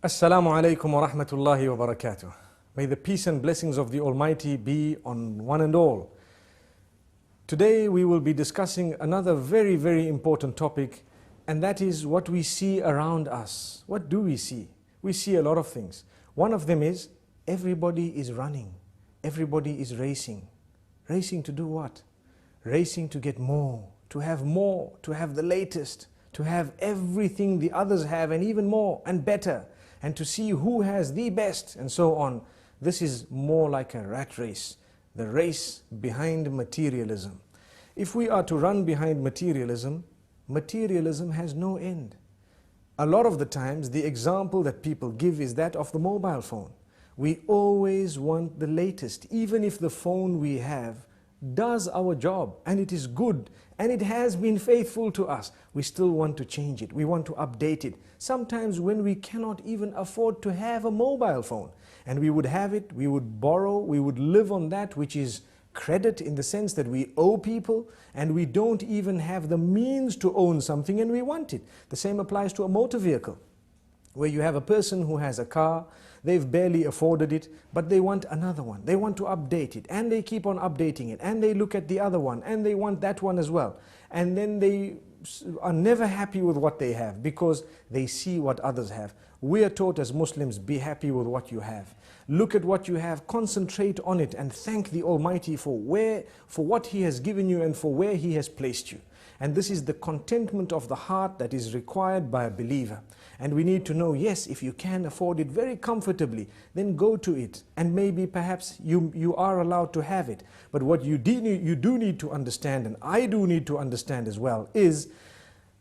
Assalamu alaikum wa rahmatullahi wa barakatuh. May the peace and blessings of the Almighty be on one and all. Today we will be discussing another very, very important topic, and that is what we see around us. What do we see? We see a lot of things. One of them is everybody is running. Everybody is racing. Racing to do what? Racing to get more, to have the latest, to have everything the others have and even more and better, and to see who has the best and so on. This is more like a rat race, the race behind materialism. If we are to run behind materialism, materialism has no end. A lot of the times the example that people give is that of the mobile phone. We always want the latest, even if the phone we have does our job and it is good and it has been faithful to us, we still want to change it, we want to update it. Sometimes when we cannot even afford to have a mobile phone and we would have it, we would borrow, we would live on that which is credit, in the sense that we owe people and we don't even have the means to own something and we want it. The same applies to a motor vehicle, where you have a person who has a car, they've barely afforded it, but they want another one. They want to update it, and they keep on updating it, and they look at the other one, and they want that one as well. And then they are never happy with what they have because they see what others have. We are taught as Muslims, be happy with what you have. Look at what you have, concentrate on it, and thank the Almighty for what He has given you and for where He has placed you. And this is the contentment of the heart that is required by a believer. And we need to know, yes, if you can afford it very comfortably, then go to it. And maybe perhaps you are allowed to have it. But what you do need to understand, and I do need to understand as well, is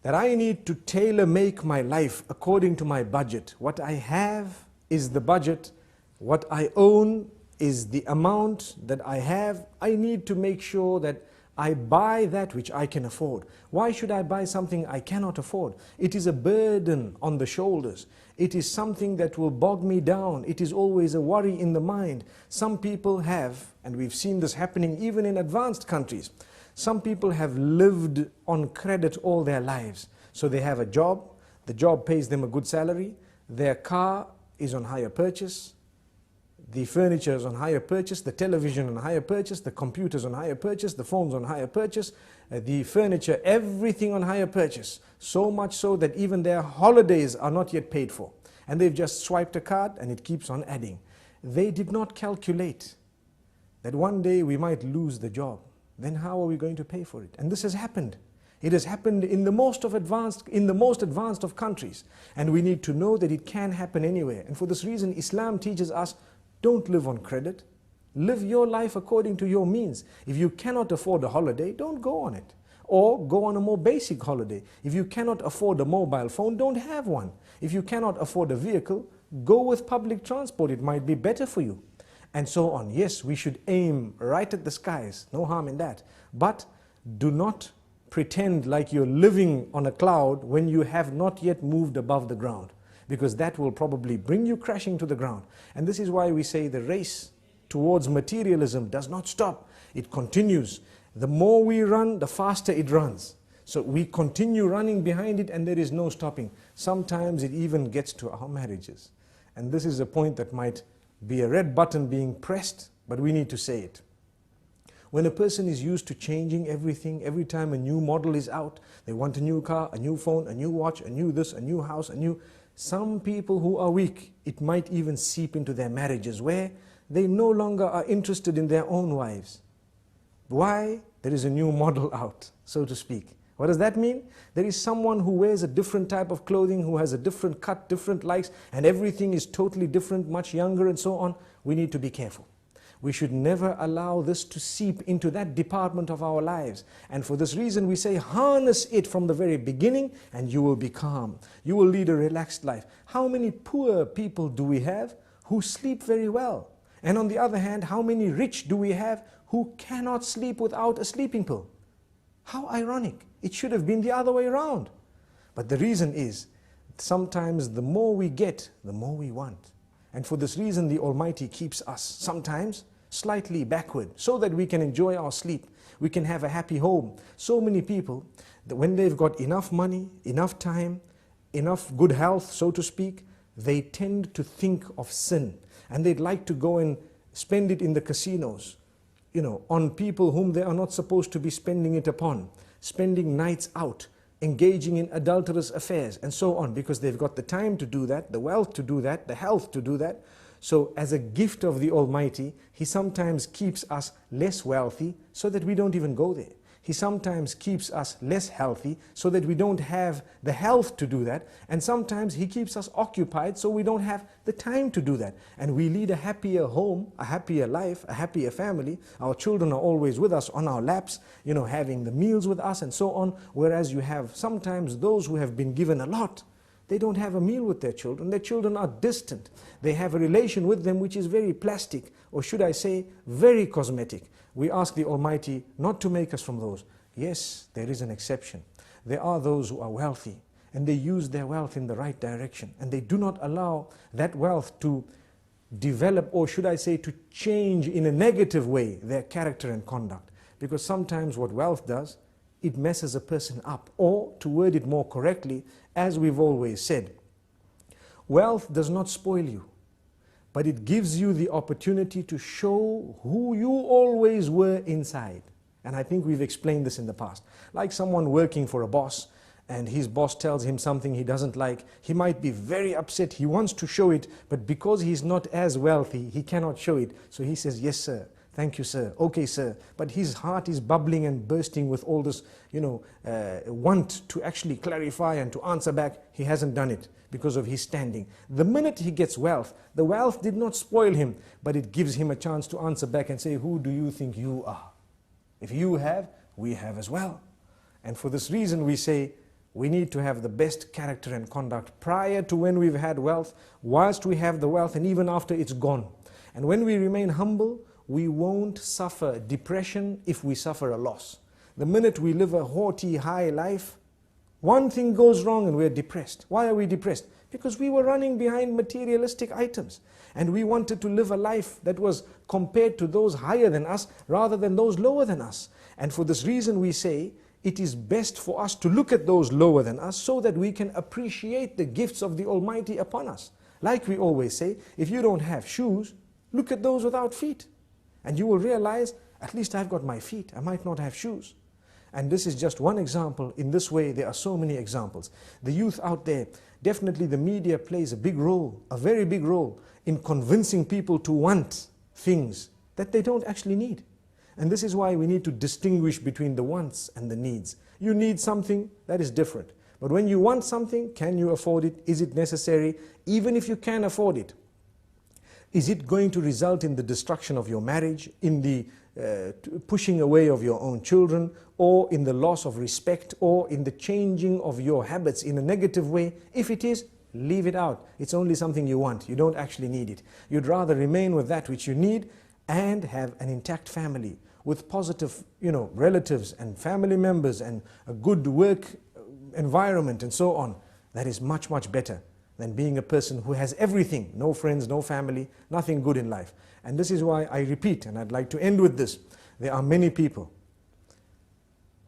that I need to tailor-make my life according to my budget. What I have is the budget. What I own is the amount that I have. I need to make sure that I buy that which I can afford. Why should I buy something I cannot afford? It is a burden on the shoulders. It is something that will bog me down. It is always a worry in the mind. Some people have, and we've seen this happening even in advanced countries, some people have lived on credit all their lives. So they have a job, the job pays them a good salary, their car is on hire purchase, the furniture is on hire purchase, the television on hire purchase, the computers on hire purchase, the phones on hire purchase, the furniture, everything on hire purchase. So much so that even their holidays are not yet paid for. And they've just swiped a card and it keeps on adding. They did not calculate that one day we might lose the job. Then how are we going to pay for it? And this has happened. It has happened in the most advanced of countries. And we need to know that it can happen anywhere. And for this reason, Islam teaches us, don't live on credit. Live your life according to your means. If you cannot afford a holiday, don't go on it. Or go on a more basic holiday. If you cannot afford a mobile phone, don't have one. If you cannot afford a vehicle, go with public transport. It might be better for you. And so on. Yes, we should aim right at the skies. No harm in that. But do not pretend like you're living on a cloud when you have not yet moved above the ground, because that will probably bring you crashing to the ground. And this is why we say the race towards materialism does not stop. It continues. The more we run, the faster it runs. So we continue running behind it and there is no stopping. Sometimes it even gets to our marriages. And this is a point that might be a red button being pressed, but we need to say it. When a person is used to changing everything, every time a new model is out, they want a new car, a new phone, a new watch, a new this, a new house, some people who are weak, it might even seep into their marriages where they no longer are interested in their own wives. Why? There is a new model out, so to speak. What does that mean? There is someone who wears a different type of clothing, who has a different cut, different likes, and everything is totally different, much younger and so on. We need to be careful. We should never allow this to seep into that department of our lives. And for this reason we say, harness it from the very beginning and you will be calm. You will lead a relaxed life. How many poor people do we have who sleep very well? And on the other hand, how many rich do we have who cannot sleep without a sleeping pill? How ironic. It should have been the other way around. But the reason is, sometimes the more we get, the more we want. And for this reason, the Almighty keeps us sometimes slightly backward so that we can enjoy our sleep. We can have a happy home. So many people, that when they've got enough money, enough time, enough good health, so to speak, they tend to think of sin, and they'd like to go and spend it in the casinos, on people whom they are not supposed to be spending it upon, spending nights out, engaging in adulterous affairs, and so on, because they've got the time to do that, the wealth to do that, the health to do that. So as a gift of the Almighty, He sometimes keeps us less wealthy so that we don't even go there. He sometimes keeps us less healthy so that we don't have the health to do that. And sometimes He keeps us occupied so we don't have the time to do that. And we lead a happier home, a happier life, a happier family. Our children are always with us on our laps, having the meals with us and so on. Whereas you have sometimes those who have been given a lot, they don't have a meal with their children. Their children are distant. They have a relation with them which is very plastic, or should I say, very cosmetic. We ask the Almighty not to make us from those. Yes, there is an exception. There are those who are wealthy, and they use their wealth in the right direction, and they do not allow that wealth to develop, or should I say, to change in a negative way their character and conduct. Because sometimes what wealth does, it messes a person up. Or, to word it more correctly, as we've always said, wealth does not spoil you, but it gives you the opportunity to show who you always were inside. And I think we've explained this in the past. Like someone working for a boss, and his boss tells him something he doesn't like, he might be very upset, he wants to show it, but because he's not as wealthy, he cannot show it. So he says, yes sir, thank you sir, okay sir. But his heart is bubbling and bursting with all this, want to actually clarify and to answer back. He hasn't done it because of his standing. The minute he gets wealth, the wealth did not spoil him, but it gives him a chance to answer back and say, who do you think you are? If you have, we have as well. And for this reason we say, we need to have the best character and conduct prior to when we've had wealth, whilst we have the wealth, and even after it's gone. And when we remain humble, we won't suffer depression if we suffer a loss. The minute we live a haughty, high life, one thing goes wrong and we're depressed. Why are we depressed? Because we were running behind materialistic items. And we wanted to live a life that was compared to those higher than us rather than those lower than us. And for this reason we say, it is best for us to look at those lower than us so that we can appreciate the gifts of the Almighty upon us. Like we always say, if you don't have shoes, look at those without feet. And you will realize, at least I've got my feet, I might not have shoes. And this is just one example. In this way, there are so many examples. The youth out there, definitely the media plays a big role, a very big role, in convincing people to want things that they don't actually need. And this is why we need to distinguish between the wants and the needs. You need something, that is different. But when you want something, can you afford it? Is it necessary? Even if you can afford it, is it going to result in the destruction of your marriage, in the pushing away of your own children, or in the loss of respect, or in the changing of your habits in a negative way? If it is, leave it out. It's only something you want. You don't actually need it. You'd rather remain with that which you need and have an intact family with positive, relatives and family members and a good work environment and so on. That is much, much better than being a person who has everything, no friends, no family, nothing good in life. And this is why I repeat, and I'd like to end with this, there are many people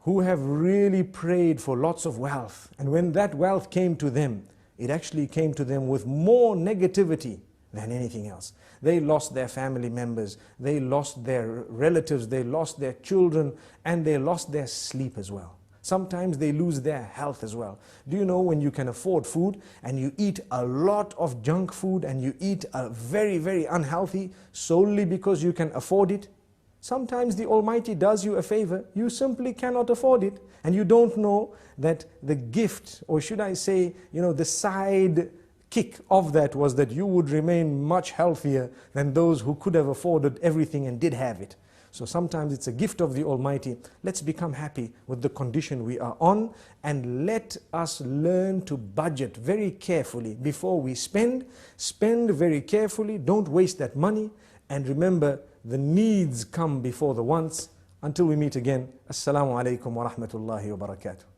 who have really prayed for lots of wealth, and when that wealth came to them, it actually came to them with more negativity than anything else. They lost their family members, they lost their relatives, they lost their children, and they lost their sleep as well. Sometimes they lose their health as well. Do you know when you can afford food and you eat a lot of junk food and you eat a very, very unhealthy solely because you can afford it? Sometimes the Almighty does you a favor, you simply cannot afford it, and you don't know that the gift, or should I say, the side kick of that was that you would remain much healthier than those who could have afforded everything and did have it. So sometimes it's a gift of the Almighty. Let's become happy with the condition we are on, and let us learn to budget very carefully before we spend. Spend very carefully, don't waste that money, and remember, the needs come before the wants. Until we meet again, Assalamu alaikum wa rahmatullahi wa barakatuh.